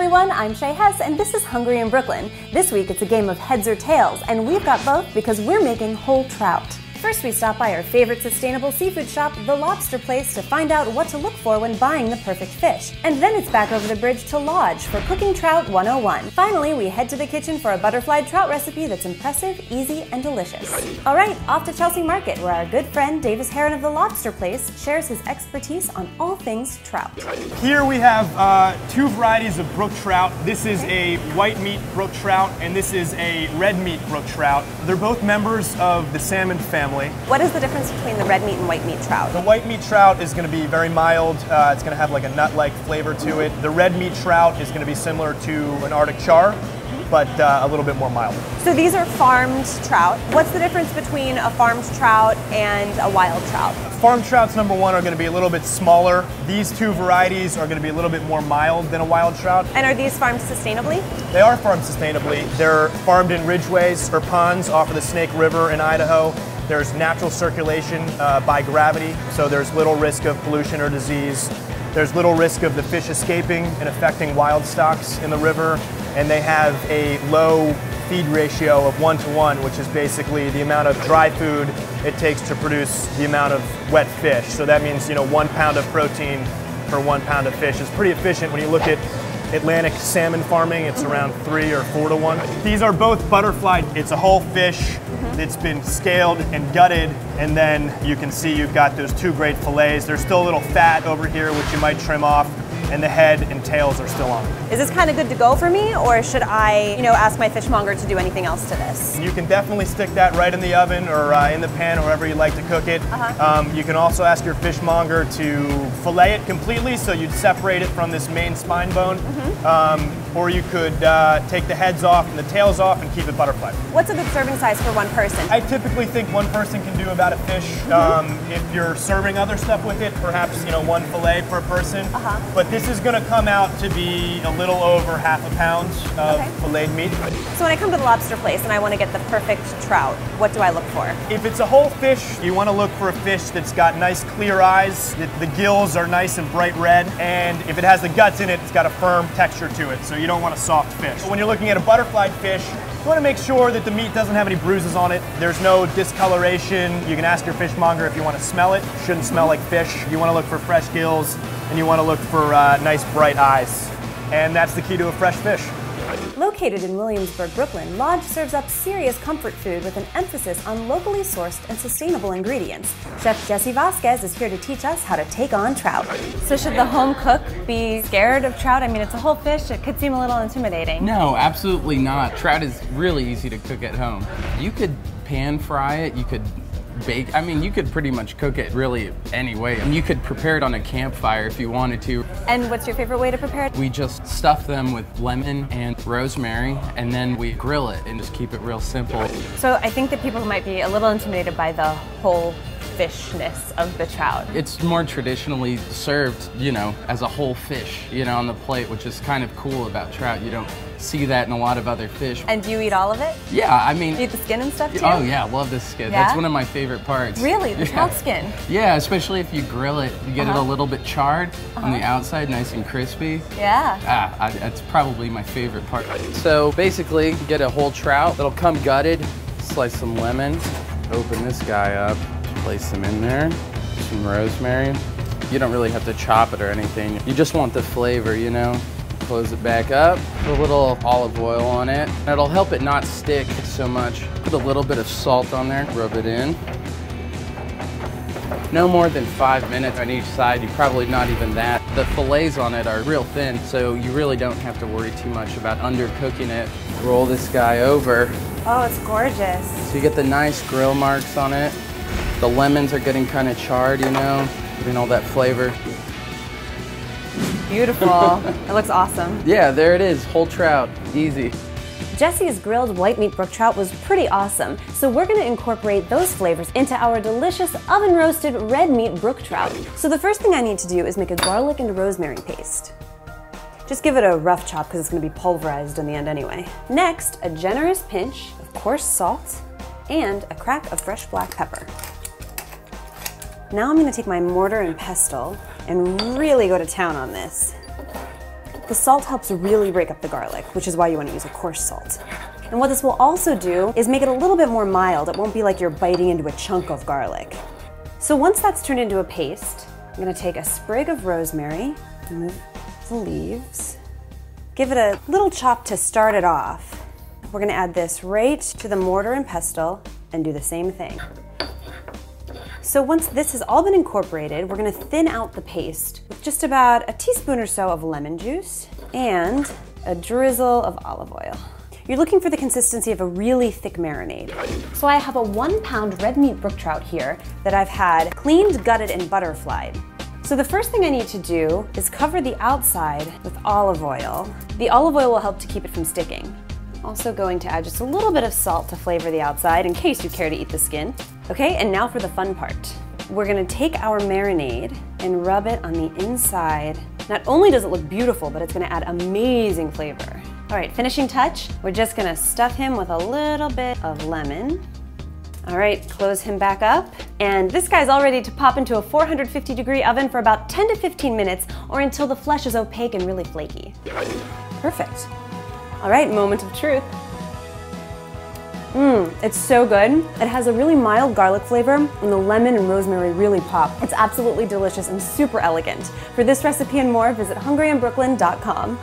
everyone, I'm Shea and this is Hungry in Brooklyn. This week it's a game of heads or tails, and we've got both because we're making whole trout. First we stop by our favorite sustainable seafood shop, the Lobster Place, to find out what to look for when buying the perfect fish. And then it's back over the bridge to Lodge for Cooking Trout 101. Finally, we head to the kitchen for a butterfly trout recipe that's impressive, easy, and delicious. Alright, off to Chelsea Market, where our good friend Davis Heron of the Lobster Place shares his expertise on all things trout. Here we have two varieties of brook trout. This is a white meat brook trout, and this is a red meat brook trout. They're both members of the salmon family. What is the difference between the red meat and white meat trout? The white meat trout is going to be very mild. It's going to have like a nut-like flavor to it. The red meat trout is going to be similar to an Arctic char, but a little bit more mild. So these are farmed trout. What's the difference between a farmed trout and a wild trout? Farmed trouts, number one, are going to be a little bit smaller. These two varieties are going to be a little bit more mild than a wild trout. And are these farmed sustainably? They are farmed sustainably. They're farmed in ridgeways or ponds off of the Snake River in Idaho. There's natural circulation by gravity, so there's little risk of pollution or disease. There's little risk of the fish escaping and affecting wild stocks in the river. And they have a low feed ratio of 1-to-1, which is basically the amount of dry food it takes to produce the amount of wet fish. So that means, 1 pound of protein per 1 pound of fish is pretty efficient. When you look at Atlantic salmon farming, it's around 3 or 4-to-1. These are both butterflied. It's a whole fish that's been scaled and gutted, and then you can see you've got those two great fillets. There's still a little fat over here, which you might trim off, and the head and tails are still on. Is this kind of good to go for me, or should I, ask my fishmonger to do anything else to this? You can definitely stick that right in the oven or in the pan, or wherever you like to cook it. You can also ask your fishmonger to fillet it completely, so you'd separate it from this main spine bone, or you could take the heads off and the tails off and keep it butterfly. What's a good serving size for one person? I typically think one person can do about a fish. If you're serving other stuff with it, perhaps one fillet per person. But this is going to come out to be a little over half a pound of filleted meat. So when I come to the Lobster Place and I want to get the perfect trout, what do I look for? If it's a whole fish, you want to look for a fish that's got nice clear eyes, the gills are nice and bright red, and if it has the guts in it, it's got a firm texture to it, so you don't want a soft fish. When you're looking at a butterflied fish, you want to make sure that the meat doesn't have any bruises on it. There's no discoloration. You can ask your fishmonger if you want to smell it. It shouldn't smell like fish. You want to look for fresh gills, and you want to look for nice bright eyes. And that's the key to a fresh fish. Located in Williamsburg, Brooklyn, Lodge serves up serious comfort food with an emphasis on locally sourced and sustainable ingredients. Chef Jesse Vasquez is here to teach us how to take on trout. So should the home cook be scared of trout? I mean, it's a whole fish. It could seem a little intimidating. No, absolutely not. Trout is really easy to cook at home. You could pan fry it, you could bake. I mean, you could pretty much cook it really any way. And you could prepare it on a campfire if you wanted to. And what's your favorite way to prepare it? We just stuff them with lemon and rosemary, and then we grill it and just keep it real simple. So I think that people might be a little intimidated by the whole fishness of the trout. It's more traditionally served, as a whole fish, on the plate, which is kind of cool about trout. You don't see that in a lot of other fish. And do you eat all of it? Yeah, I mean... Do you eat the skin and stuff too? Oh yeah, I love the skin. Yeah? That's one of my favorite parts. Really? The trout skin? Yeah, especially if you grill it. You get it a little bit charred on the outside, nice and crispy. Yeah. That's probably my favorite part. So basically, get a whole trout that'll come gutted, slice some lemon, open this guy up, place them in there, some rosemary. You don't really have to chop it or anything. You just want the flavor, Close it back up, put a little olive oil on it. It'll help it not stick so much. Put a little bit of salt on there, rub it in. No more than 5 minutes on each side, probably not even that. The fillets on it are real thin, so you really don't have to worry too much about undercooking it. Roll this guy over. Oh, it's gorgeous. So you get the nice grill marks on it. The lemons are getting kind of charred, getting all that flavor. Beautiful. It looks awesome. Yeah, there it is, whole trout, easy. Jesse's grilled white meat brook trout was pretty awesome, so we're going to incorporate those flavors into our delicious oven-roasted red meat brook trout. So the first thing I need to do is make a garlic and rosemary paste. Just give it a rough chop because it's going to be pulverized in the end anyway. Next, a generous pinch of coarse salt and a crack of fresh black pepper. Now I'm going to take my mortar and pestle and really go to town on this. The salt helps really break up the garlic, which is why you want to use a coarse salt. And what this will also do is make it a little bit more mild. It won't be like you're biting into a chunk of garlic. So once that's turned into a paste, I'm gonna take a sprig of rosemary, remove the leaves, give it a little chop to start it off. We're gonna add this right to the mortar and pestle and do the same thing. So once this has all been incorporated, we're gonna thin out the paste with just about a teaspoon or so of lemon juice and a drizzle of olive oil. You're looking for the consistency of a really thick marinade. So I have a 1 pound red meat brook trout here that I've had cleaned, gutted, and butterflied. So the first thing I need to do is cover the outside with olive oil. The olive oil will help to keep it from sticking. Also going to add just a little bit of salt to flavor the outside in case you care to eat the skin. Okay, and now for the fun part. We're gonna take our marinade and rub it on the inside. Not only does it look beautiful, but it's gonna add amazing flavor. All right, finishing touch, we're just gonna stuff him with a little bit of lemon. All right, close him back up. And this guy's all ready to pop into a 450-degree oven for about 10 to 15 minutes or until the flesh is opaque and really flaky. Perfect. All right, moment of truth. It's so good. It has a really mild garlic flavor and the lemon and rosemary really pop. It's absolutely delicious and super elegant. For this recipe and more, visit hungryinbrooklyn.com.